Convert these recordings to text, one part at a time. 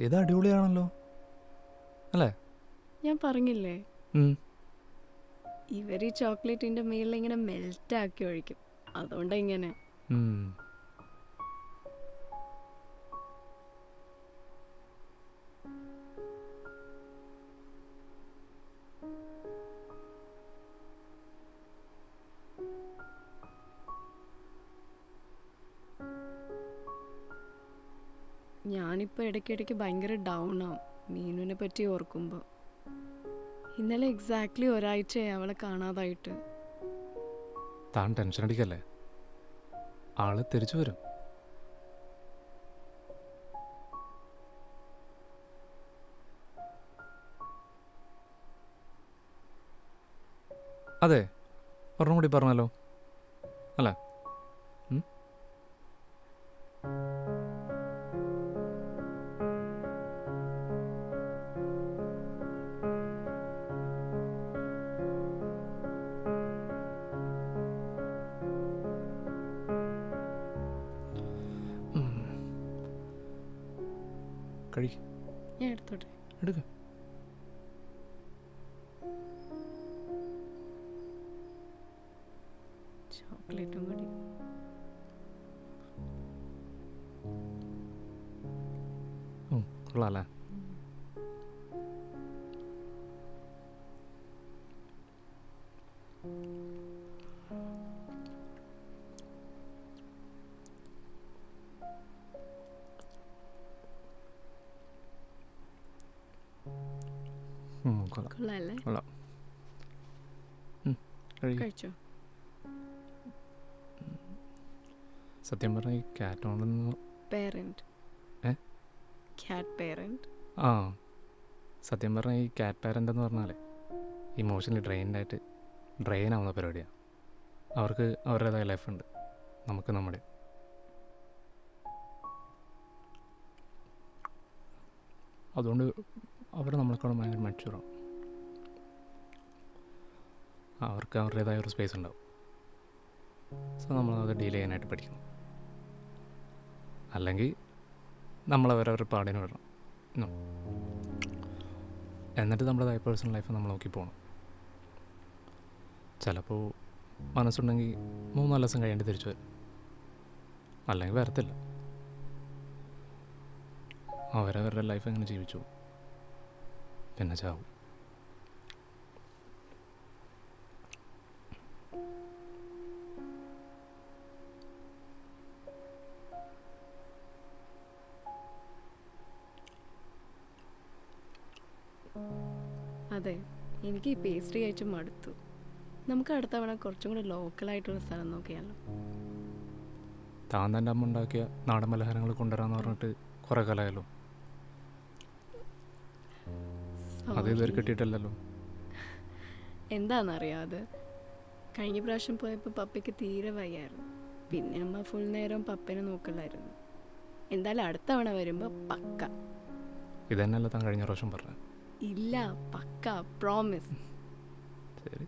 ഇത് അടിപൊളിയാണല്ലോ അല്ലേ? ഞാൻ പറഞ്ഞില്ലേ ഉം. ഇവർ ഈ ചോക്ലേറ്റിന്റെ മേളിൽ ഇങ്ങനെ മെൽറ്റ് ആക്കി ഒഴിക്കും, അതുകൊണ്ടാ ഇങ്ങനെ. ഉം. ഞാനിപ്പോൾ ഇടയ്ക്കിടയ്ക്ക് ഭയങ്കര ഡൗൺ ആവും മീനുവിനെ പറ്റി ഓർക്കുമ്പോൾ. ഇന്നലെ എക്സാക്ട്ലി ഒരാഴ്ചയായി അവളെ കാണാതായിട്ട്. താൻ ടെൻഷൻ അടിക്കല്ലേ, ആള് തിരിച്ചു വരും. അതെ, ഒരെണ്ണം കൂടി പറഞ്ഞല്ലോ അല്ലേ? ഉം? കഴിക്ക്, ഞാൻ എടുത്തോട്ടെ. എടുക്ക. ചോക്ലേറ്റും കൂടി. കൊള്ളാല്ലേ? കൊള്ളാം കൊള്ളാല്ലേ? കൊള്ളാം. കഴിക്ക്. കഴിച്ചോ? സത്യം പറഞ്ഞ ഈ ക്യാറ്റ് ഓണെന്ന് പേരന്റ്. ഏ? Cat parent. ആ, സത്യം പറഞ്ഞാൽ ഈ ക്യാറ്റ് പാരൻ്റ് എന്ന് പറഞ്ഞാലേ ഇമോഷണലി ഡ്രെയിൻഡായിട്ട് ഡ്രെയിൻ ആവുന്ന പരിപാടിയാണ്. അവർക്ക് അവരുടേതായ ലൈഫുണ്ട്, നമുക്ക് നമ്മുടെ. അതുകൊണ്ട് അവർ നമ്മളെക്കാളും ഭയങ്കര മച്ചുറാണ്. അവർക്ക് അവരുടേതായ ഒരു സ്പേസ് ഉണ്ടാവും. സോ നമ്മളത് ഡീൽ ചെയ്യാനായിട്ട് പഠിക്കണം. അല്ലെങ്കിൽ നമ്മളവരവരുടെ പാടിന് വിടണം. എന്നിട്ട് നമ്മുടേതായ പേഴ്സണൽ ലൈഫ് നമ്മൾ നോക്കി പോകണം. ചിലപ്പോൾ മനസ്സുണ്ടെങ്കിൽ 3-4 ദിവസം കഴിയേണ്ടി തിരിച്ചു വരും, അല്ലെങ്കിൽ വരത്തില്ല. അവരവരുടെ ലൈഫ് എങ്ങനെ ജീവിച്ചു പിന്നെ ചാവും. അതെ, എനിക്ക് ഈ പേസ്ട്രി കഴിച്ച് മടുത്തു. നമുക്ക് അടുത്ത തവണ കുറച്ചും കൂടി ലോക്കലായിട്ടുള്ള സ്ഥലം നോക്കിയാലോ? താൻ തൻ്റെ അമ്മ ഉണ്ടാക്കിയ നാടൻ പലഹാരങ്ങൾ കൊണ്ടുവരാമെന്ന് പറഞ്ഞിട്ട് കുറേ കാലമായല്ലോ. അത് ഇതുവരെ കിട്ടിയിട്ടില്ലല്ലോ. എന്താണെന്നറിയാതെ കഴിഞ്ഞ പ്രാവശ്യം പോയപ്പോൾ പപ്പയ്ക്ക് തീരെ വയ്യായിരുന്നു. പിന്നെ അമ്മ ഫുൾ നേരം പപ്പനെ നോക്കലായിരുന്നു. എന്തായാലും അടുത്ത തവണ വരുമ്പോൾ പക്ക. ഇതന്നെയല്ല താൻ കഴിഞ്ഞ പ്രാവശ്യം പറഞ്ഞത്. ഇല്ല, പക്ക, പ്രോമിസ്. ശരി.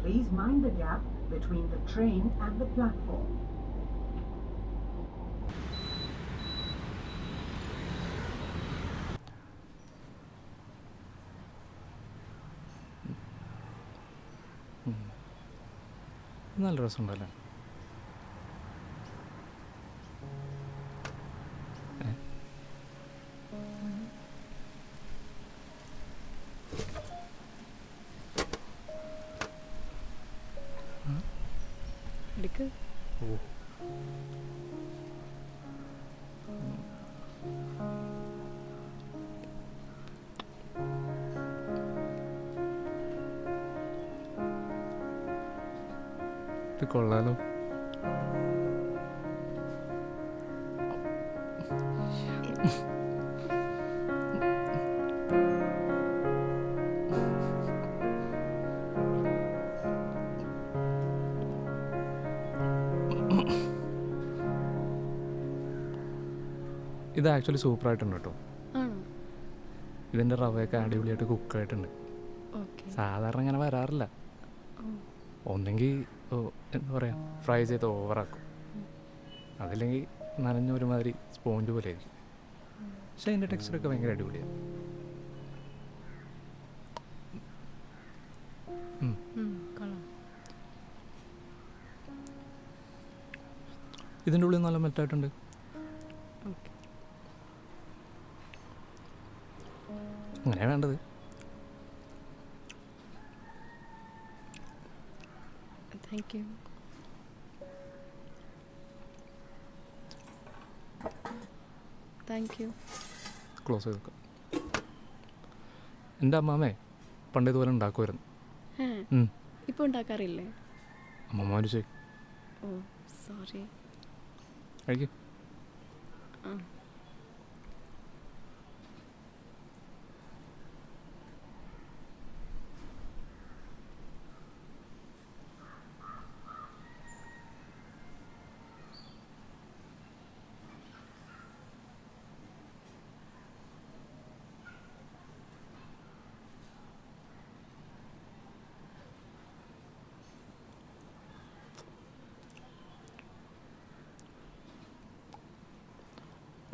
Please mind the gap between the train and the platform. നല്ല രസമുണ്ടല്ലേ? എടുക്ക്. ഓ, ഇത് കൊള്ളാലോ. ഇത് ആക്ച്വലി സൂപ്പറായിട്ടുണ്ട് കേട്ടോ. ആണോ? ഇതിൻ്റെ റവയൊക്കെ അടിപൊളിയായിട്ട് കുക്കായിട്ടുണ്ട്. ഓക്കെ. സാധാരണ ഇങ്ങനെ വരാറില്ല. ഒന്നെങ്കിൽ എന്താ പറയുക, ഫ്രൈ ചെയ്ത് ഓവറാക്കും, അതില്ലെങ്കിൽ നനഞ്ഞ ഒരുമാതിരി സ്പോഞ്ച് പോലെ ആയിരിക്കും. പക്ഷേ അതിൻ്റെ ടെക്സ്ചറൊക്കെ ഭയങ്കര അടിപൊളിയാണ്. കൊള്ളാം. ഇതിൻ്റെ ഉള്ളിൽ നല്ല മെൽറ്റായിട്ടുണ്ട്. ഓക്കെ. അങ്ങനെയാണ് വേണ്ടത്. Thank you. Thank you. Close ചെയ്ത് വെക്കാം. എൻ്റെ അമ്മാമ്മേ പണ്ട് ഇതുപോലെ ഉണ്ടാക്കുമായിരുന്നു. ഇപ്പോൾ ഉണ്ടാക്കാറില്ലേ? അമ്മമ്മ മരിച്ചു. ഓ സോറി. കഴിക്കും. ആ.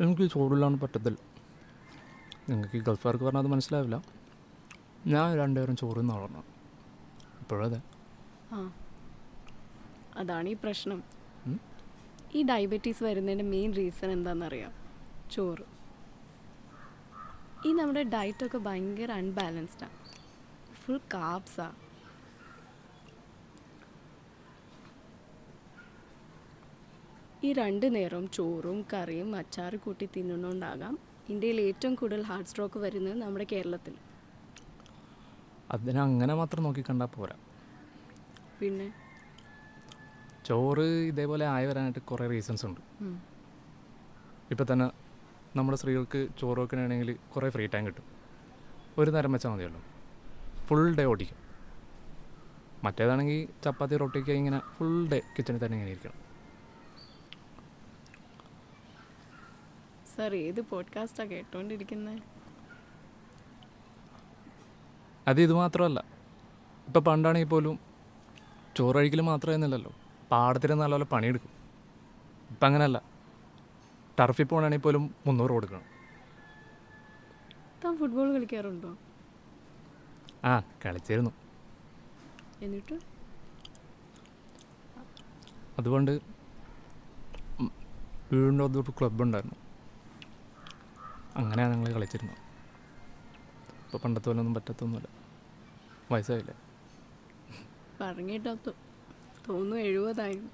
എനിക്ക് ചൂടില്ലാണ്ട് പറ്റത്തില്ല. നിങ്ങൾക്ക് ഈ ഗൾഫുകാർക്ക് പറഞ്ഞാൽ അത് മനസ്സിലാവില്ല. ഞാൻ 2 നേരം ചോറ് നിന്ന് വളർന്നു. ഇപ്പോഴതെ. ആ അതാണ് ഈ പ്രശ്നം. ഉം. ഈ ഡയബറ്റീസ് വരുന്നതിൻ്റെ മെയിൻ റീസൺ എന്താണെന്നറിയാം? ചോറ്. ഈ നമ്മുടെ ഡയറ്റൊക്കെ ഭയങ്കര അൺബാലൻസ്ഡാണ്. ഫുൾ കാർബ്സാണ്. ഈ 2 നേരം ചോറും കറിയും അച്ചാറ് കൂട്ടി തിന്നുന്നതുകൊണ്ടാകാം ഇന്ത്യയിൽ ഏറ്റവും കൂടുതൽ ഹാർട്ട് സ്ട്രോക്ക് വരുന്നത് നമ്മുടെ കേരളത്തിൽ. അതിനങ്ങനെ മാത്രം നോക്കി കണ്ടാൽ പോരാ. പിന്നെ ചോറ് ഇതേപോലെ ആയി വരാനായിട്ട് കുറേ റീസൺസ് ഉണ്ട്. ഇപ്പം തന്നെ നമ്മുടെ സ്ത്രീകൾക്ക് ചോറ് വെക്കണമെങ്കിൽ കുറേ ഫ്രീ ടൈം കിട്ടും. ഒരു നേരം വെച്ചാൽ മതിയല്ലോ, ഫുൾ ഡേ ഓടിക്കും. മറ്റേതാണെങ്കിൽ ചപ്പാത്തി റൊട്ടിക്ക് ഇങ്ങനെ ഫുൾ ഡേ കിച്ചണിൽ തന്നെ ഇങ്ങനെ ഇരിക്കണം. സാർ ഏത് പോഡ്കാസ്റ്റാണ് കേട്ടോണ്ടിരിക്കുന്നത്? അത് ഇത് മാത്രമല്ല, ഇപ്പം പണ്ടാണെങ്കിൽ പോലും ചോറ് കഴിക്കൽ മാത്രമായിരുന്നില്ലല്ലോ, പാടത്തിന് നല്ലപോലെ പണിയെടുക്കും. ഇപ്പം അങ്ങനെയല്ല, ടർഫിൽ പോകണമെങ്കിൽ പോലും 300 കൊടുക്കണം. താൻ ഫുട്ബോൾ കളിക്കാറുണ്ടോ? ആ കളിച്ചിരുന്നു. എന്നിട്ട് അതുകൊണ്ട് വീടിൻ്റെ അതൊരു ക്ലബ്ബുണ്ടായിരുന്നു, അങ്ങനെയാണ് ഞങ്ങൾ കളിച്ചിരുന്നത്. ഇപ്പോൾ പണ്ടത്തെ പോലെ ഒന്നും പറ്റത്തൊന്നുമില്ല, വയസ്സായില്ലേ. പറഞ്ഞിട്ടോ തോന്നുന്നു 70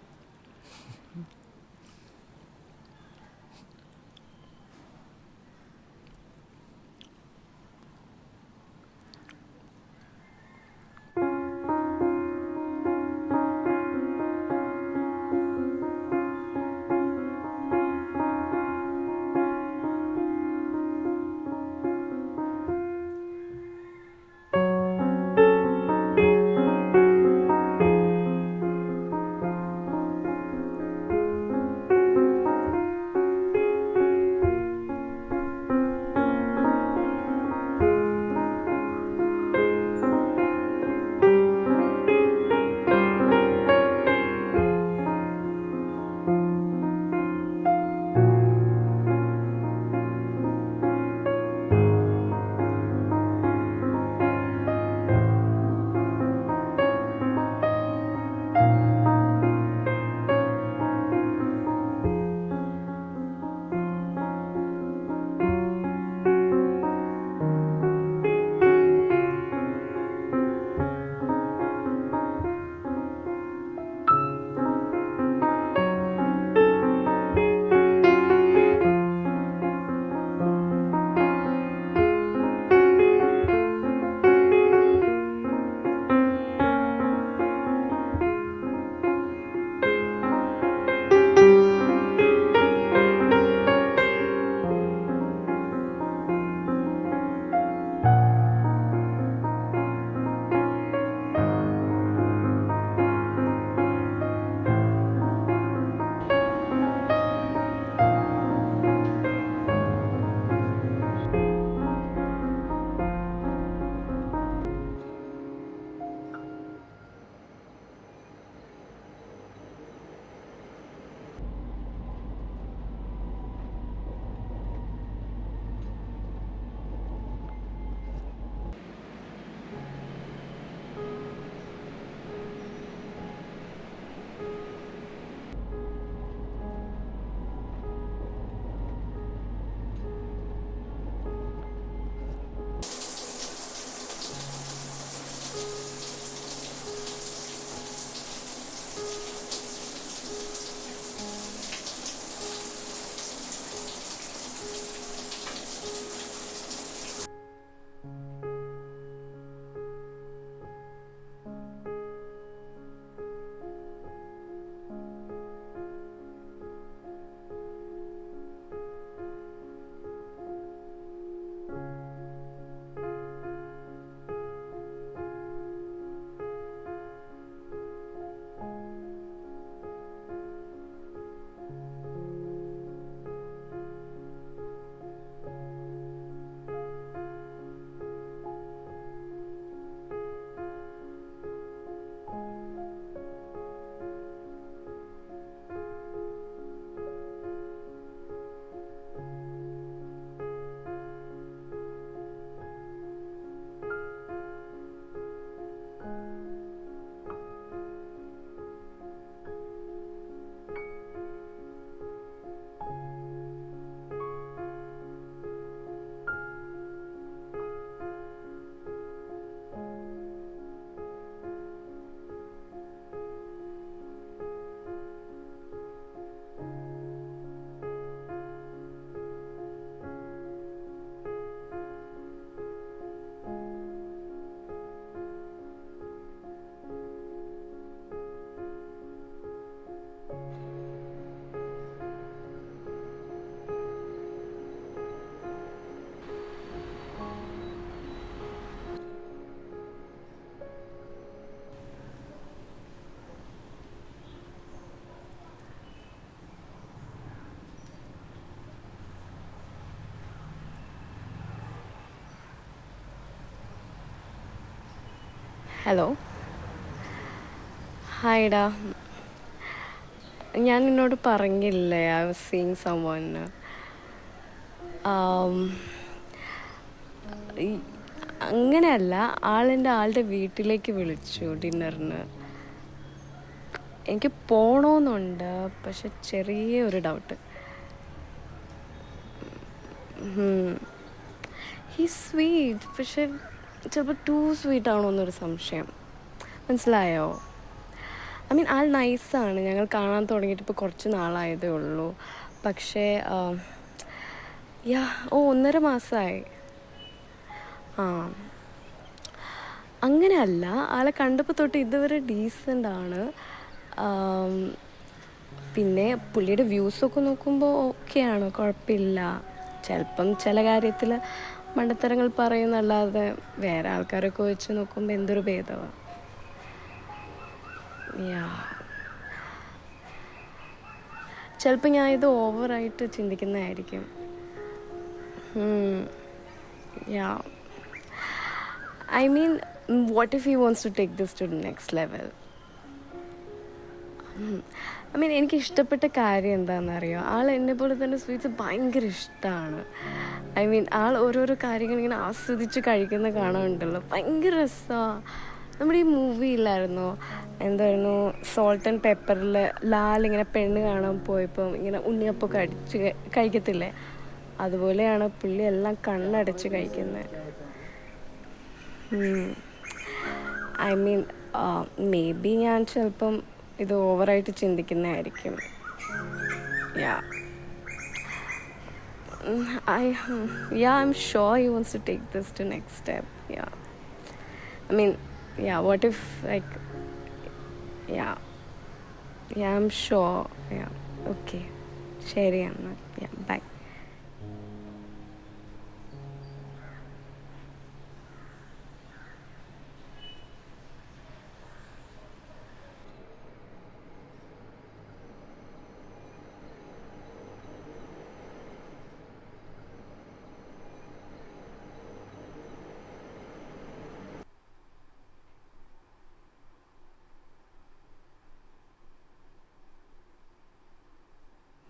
ഹലോ, ഹായ്ഡാ. ഞാൻ നിന്നോട് പറഞ്ഞില്ലേ ഐ വാസ് സീയിങ് സംവൺ. അങ്ങനെയല്ല, ആളുടെ വീട്ടിലേക്ക് വിളിച്ചു ഡിന്നറിന്. എനിക്ക് പോകണമെന്നുണ്ട്, പക്ഷെ ചെറിയൊരു ഡൗട്ട്. ഹീ സ്വീറ്റ്, പക്ഷെ ചിലപ്പോൾ ടു സ്വീറ്റ് ആണോ എന്നൊരു സംശയം. മനസ്സിലായോ? ഐ മീൻ ആൾ നൈസാണ്, ഞങ്ങൾ കാണാൻ തുടങ്ങിയിട്ട് ഇപ്പോൾ കുറച്ച് നാളായതേ ഉള്ളൂ. പക്ഷേ യാ 1.5 മാസമായി. ആ, അങ്ങനെയല്ല, ആളെ കണ്ടപ്പോൾ തൊട്ട് ഇതുവരെ ഡീസൻ്റ് ആണ്. പിന്നെ പുള്ളിയുടെ വ്യൂസൊക്കെ നോക്കുമ്പോൾ ഓക്കെയാണ്, കുഴപ്പമില്ല. ചിലപ്പം ചില കാര്യത്തിൽ മണ്ടത്തരങ്ങൾ പറയുന്നല്ലാതെ വേറെ ആൾക്കാരൊക്കെ വെച്ച് നോക്കുമ്പോൾ എന്തൊരു ഭേദമാണ്. യാ, ചിലപ്പോൾ ഞാൻ ഇത് ഓവറായിട്ട് ചിന്തിക്കുന്നതായിരിക്കും. Yeah, I mean what if he wants to take this to next level? I mean എനിക്ക് ഇഷ്ടപ്പെട്ട കാര്യം എന്താണെന്നറിയോ, ആൾ എന്നെ പോലെ തന്നെ സ്വീറ്റ്സ് ഭയങ്കര ഇഷ്ടമാണ്. ഐ മീൻ ആൾ ഓരോരോ കാര്യങ്ങൾ ഇങ്ങനെ ആസ്വദിച്ച് കഴിക്കുന്ന കാണാനുണ്ടല്ലോ, ഭയങ്കര രസമാണ്. നമ്മുടെ ഈ മൂവി ഇല്ലായിരുന്നോ, എന്തായിരുന്നു, സോൾട്ട് ആൻഡ് പെപ്പറിൽ ലാലിങ്ങനെ പെണ്ണ് കാണാൻ പോയപ്പം ഇങ്ങനെ ഉണ്ണിയപ്പൊക്കെ അടിച്ച് കഴിക്കത്തില്ലേ, അതുപോലെയാണ് പുള്ളി എല്ലാം കണ്ണടച്ച് കഴിക്കുന്നത്. ഐ മീൻ മേ ബി ഞാൻ ചിലപ്പം ഇത് ഓവറായിട്ട് ചിന്തിക്കുന്നതായിരിക്കും. Yeah, I'm sure he wants to take this to next step. Yeah, I mean what if like yeah I'm sure. Yeah, okay, ശരി എന്നാൽ. യാ, ബൈ.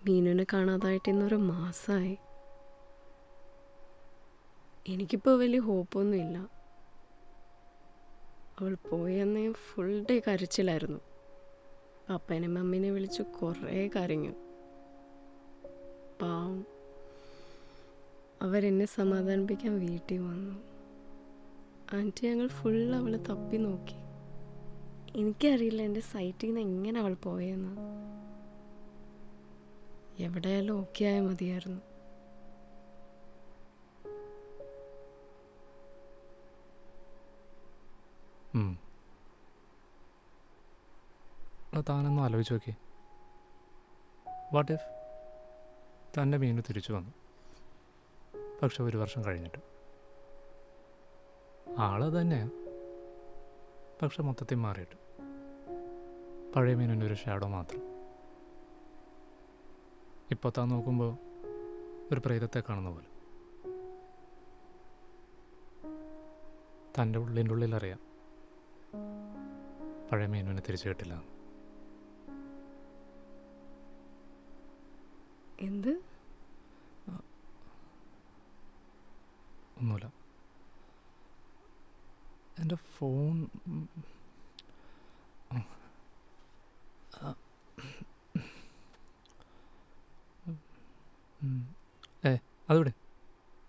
മീനുവിനെ കാണാതായിട്ട് ഇന്നൊരു മാസമായി. എനിക്കിപ്പോൾ വലിയ ഹോപ്പൊന്നുമില്ല. അവൾ പോയെന്ന് ഫുൾ ഡേ കരച്ചിലായിരുന്നു. പപ്പേനെ മമ്മീനെ വിളിച്ച് കുറേ കരഞ്ഞു. പാവം, അവരെന്നെ സമാധാനിപ്പിക്കാൻ വീട്ടിൽ വന്നു. എന്നിട്ട് ഞങ്ങൾ ഫുൾ അവളെ തപ്പി നോക്കി. എനിക്കറിയില്ല എൻ്റെ സൈറ്റിൽ നിന്ന് എങ്ങനെ അവൾ പോയെന്ന്. എവിടെയായാലും ഓക്കെ ആയാൽ മതിയായിരുന്നു. താനൊന്നും ആലോചിച്ച് നോക്കി. വാട്ട് ഇഫ് തൻ്റെ മീനു തിരിച്ചു വന്നു, പക്ഷെ 1 വർഷം കഴിഞ്ഞിട്ട്? ആളത് തന്നെയാണ്, പക്ഷെ മൊത്തത്തിൽ മാറിയിട്ട് പഴയ മീനിൻ്റെ ഒരു ഷാഡോ മാത്രം. ഇപ്പോൾ താൻ നോക്കുമ്പോൾ ഒരു പ്രേതത്തെ കാണുന്ന പോലെ. തൻ്റെ ഉള്ളിൻ്റെ ഉള്ളിലറിയാം പഴയ മീനുവിനെ തിരിച്ചു കിട്ടില്ല. എന്ത്? ഒന്നുമില്ല, എൻ്റെ ഫോൺ. അതിവിടെ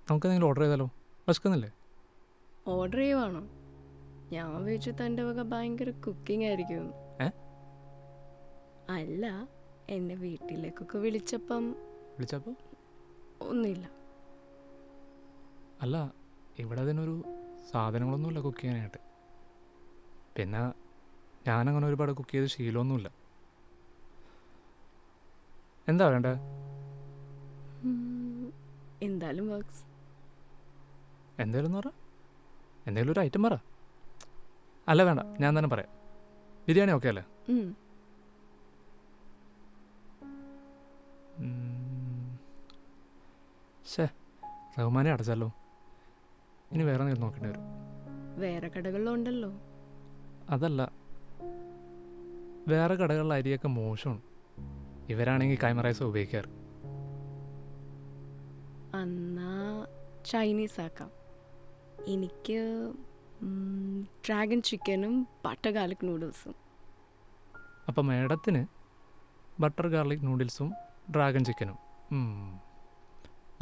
നമുക്കെന്തെങ്കിലും ഓർഡർ ചെയ്താലോ? വിശക്കുന്നില്ലേ? ഓർഡർ ചെയ്യുവാണോ? ഞാൻ വെച്ച് തൻ്റെ വക ഭയങ്കര കുക്കിംഗ് ആയിരിക്കും. അല്ല, എന്നെ വീട്ടിലേക്കൊക്കെ വിളിച്ചപ്പോൾ ഒന്നുമില്ല. അല്ല, ഇവിടെ അതിനൊരു സാധനങ്ങളൊന്നുമില്ല കുക്ക് ചെയ്യാനായിട്ട്. പിന്നെ ഞാനങ്ങനെ ഒരുപാട് കുക്ക് ചെയ്ത് ശീലമൊന്നുമില്ല. എന്താ വേണ്ടേ? എന്തായാലും വർക്ക്സ്. എന്തേലും എന്ന് പറ, എന്തെങ്കിലും ഒരു ഐറ്റം പറ. അല്ല വേണ്ട, ഞാൻ തന്നെ പറയാം. ബിരിയാണി ഓക്കെ അല്ലേ? റഹ്മാനെ അടച്ചാലോ? ഇനി വേറെ എന്തെങ്കിലും നോക്കേണ്ടി വരും. വേറെ കടകളിലുണ്ടല്ലോ. അതല്ല, വേറെ കടകളിലെ അരിയൊക്കെ മോശമാണ്. ഇവരാണെങ്കിൽ കൈമ റൈസ് ഉപയോഗിക്കാറ്. എന്നാ ചൈനീസ് ആക്കാം. എനിക്ക് ഡ്രാഗൺ ചിക്കനും ബട്ടർ ഗാർലിക് നൂഡിൽസും. അപ്പം മേഡത്തിന് ബട്ടർ ഗാർലിക് നൂഡിൽസും ഡ്രാഗൺ ചിക്കനും.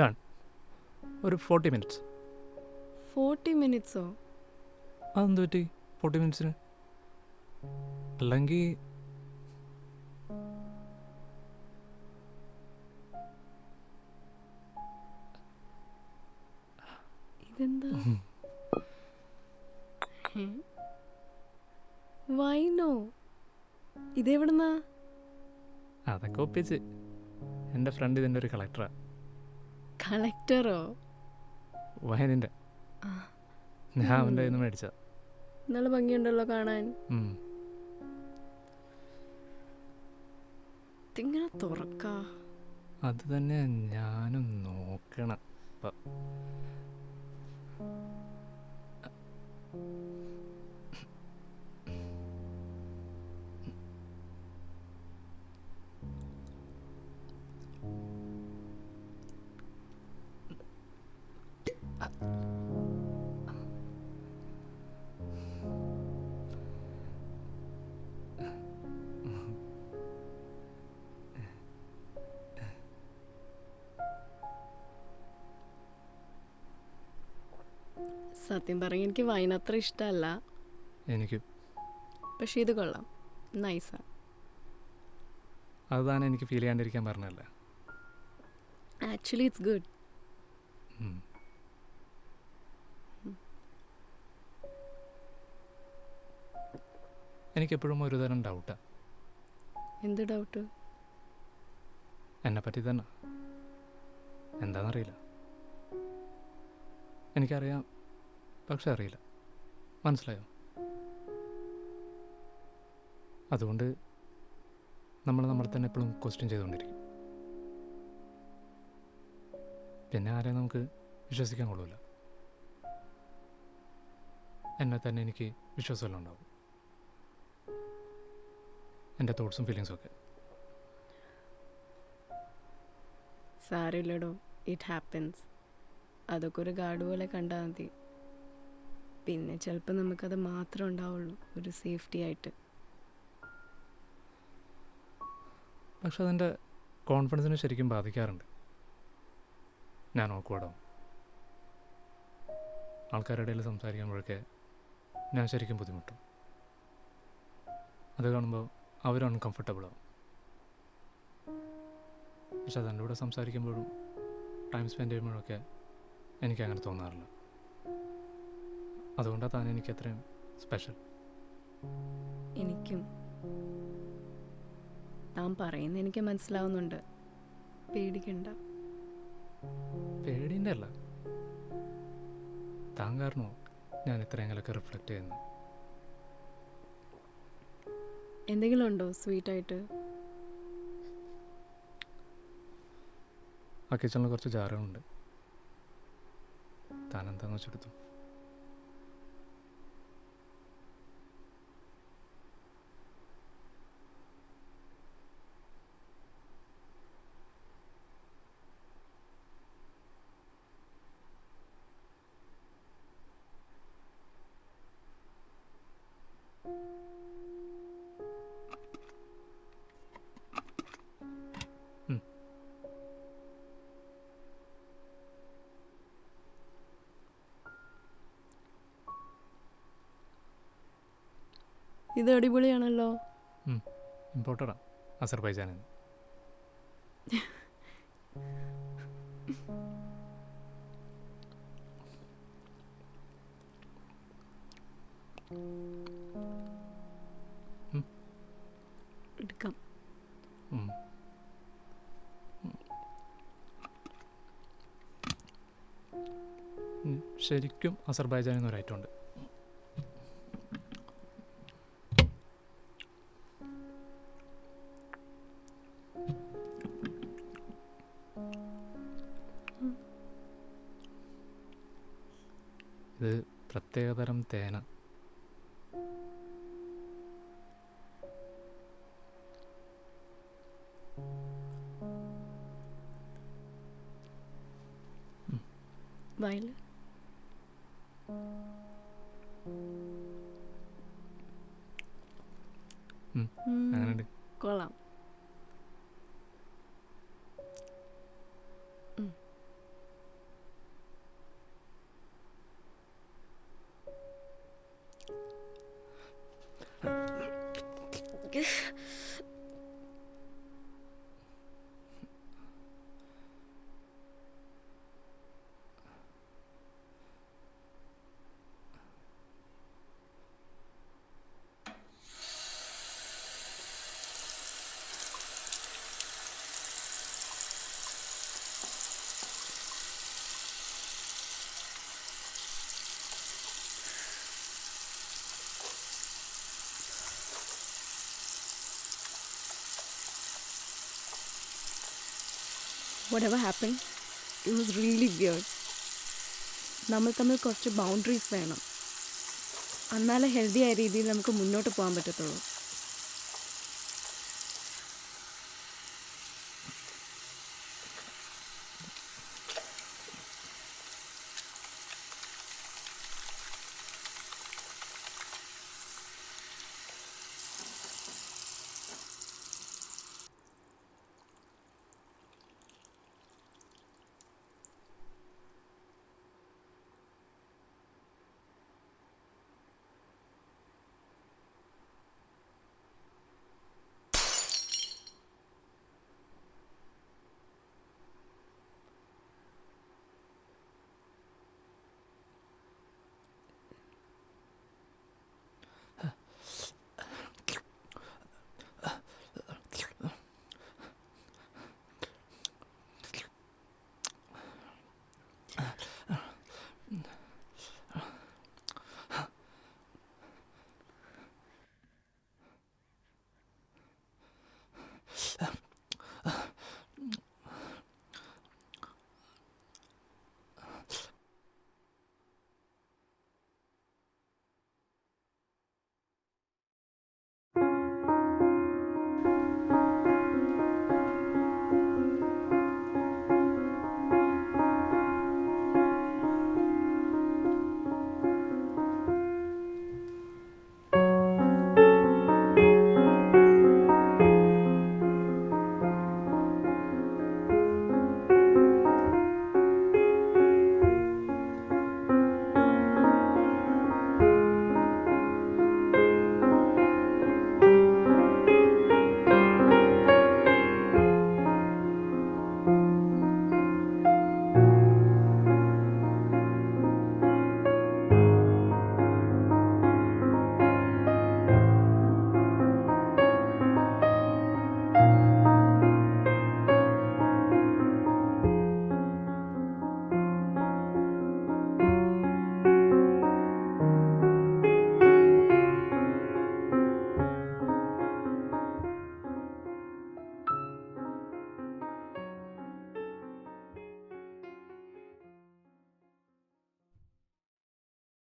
ഡൺ. ഒരു 40 മിനിറ്റ്സ്. 40 മിനിറ്റ്സോ? അതെന്ത് പറ്റി 40 മിനിറ്റ്സിന്? അല്ലെങ്കിൽ ഇതെന്താ? വൈനോ? ഇതെവിടുന്നാ? അതൊക്കെ ഒപ്പിച്ച്. എൻ്റെ ഫ്രണ്ട് ഇതിൻ്റെ ഒരു കളക്ടറാണ്. കളക്ടറോ? വയനിൻ്റെ. ഞാൻ അവൻ്റെ കയ്യിൽ നിന്ന് മേടിച്ച. നല്ല ഭംഗിയുണ്ടല്ലോ കാണാൻ. ഇതെങ്ങനെ തുറക്കാ? അത് തന്നെ ഞാനും നോക്കണം. സത്യം പറഞ്ഞ എനിക്ക് വൈൻ അത്ര ഇഷ്ടമല്ല. എനിക്ക് പക്ഷെ ഇത് കൊള്ളാം, നൈസാ. അതാണ് എനിക്ക് ഫീൽ ചെയ്യാണ്ടിരിക്കാൻ പറഞ്ഞല്ലേ. Actually it's good. എനിക്കെപ്പോഴും ഒരു തരം ഡൗട്ടാണ്. എന്ത് ഡൗട്ട്? എന്നെപ്പറ്റി തന്നെ. എന്താണെന്നറിയില്ല. എനിക്കറിയാം, പക്ഷെ അറിയില്ല. മനസ്സിലായോ? അതുകൊണ്ട് നമ്മളെ തന്നെ എപ്പോഴും ക്വസ്റ്റ്യൻ ചെയ്തുകൊണ്ടിരിക്കും. പിന്നെ ആരെയും നമുക്ക് വിശ്വസിക്കാൻ കൊള്ളില്ല. എന്നെ തന്നെ എനിക്ക് വിശ്വാസമെല്ലാം ഉണ്ടാവും, എൻ്റെ തോട്ട്സും ഫീലിങ്സും ഒക്കെ. സാരമില്ലടോ, ഇറ്റ് ഹാപ്പൻസ്. അതൊക്കെ ഒരു ഗാർഡ് പോലെ കണ്ടാൽ മതി. പിന്നെ ചിലപ്പോൾ നമുക്കത് മാത്രമേ ഉണ്ടാവുള്ളൂ ഒരു സേഫ്റ്റി ആയിട്ട്. പക്ഷെ അതെൻ്റെ കോൺഫിഡൻസിനെ ശരിക്കും ബാധിക്കാറുണ്ട്. ഞാൻ ഓക്വേർഡാവും. ആൾക്കാരുടെ ഇടയിൽ സംസാരിക്കുമ്പോഴൊക്കെ ഞാൻ ശരിക്കും ബുദ്ധിമുട്ടും. അത് കാണുമ്പോൾ അവരും അൺകംഫർട്ടബിളാവും. പക്ഷെ അതെൻ്റെ കൂടെ സംസാരിക്കുമ്പോഴും ടൈം സ്പെൻഡ് ചെയ്യുമ്പോഴൊക്കെ എനിക്കങ്ങനെ തോന്നാറില്ല. അതുകൊണ്ടാണ് താൻ എനിക്ക് അത്രയും സ്പെഷ്യൽ. എനിക്കും താൻ പറയുന്നത് എനിക്ക് മനസ്സിലാവുന്നുണ്ട്. പേടിക്കണ്ട. പേടിൻ്റെ അല്ല, താൻ കാരണമോ ഞാൻ ഇത്രയെങ്കിലൊക്കെ റിഫ്ലക്റ്റ് ചെയ്യുന്നു. എന്തെങ്കിലും ഉണ്ടോ സ്വീറ്റായിട്ട്? ആ കിച്ചണിൽ കുറച്ച് ജാറുകളുണ്ട്. താൻ എന്താണെന്ന് വെച്ചെടുത്തു. ഇത് അടിപൊളിയാണല്ലോ. ഇമ്പോർട്ടഡാണ്, അസർബൈജാനിൽ നിന്ന്. എടുക്കാം. ശരിക്കും അസർബൈജാനിൽ നിന്ന് ഒരു ഐറ്റം ഉണ്ട്. ഇത് പ്രത്യേകതരം തേന. വായിൽ അങ്ങനെയുണ്ട്. കൊള്ളാം. Whatever happened, it was really weird. നമ്മൾ തമ്മിൽ കുറച്ച് ബൗണ്ടറീസ് വേണം, എന്നാലേ ഹെൽത്തി ആയ രീതിയിൽ നമുക്ക് മുന്നോട്ട് പോകാൻ പറ്റത്തുള്ളൂ.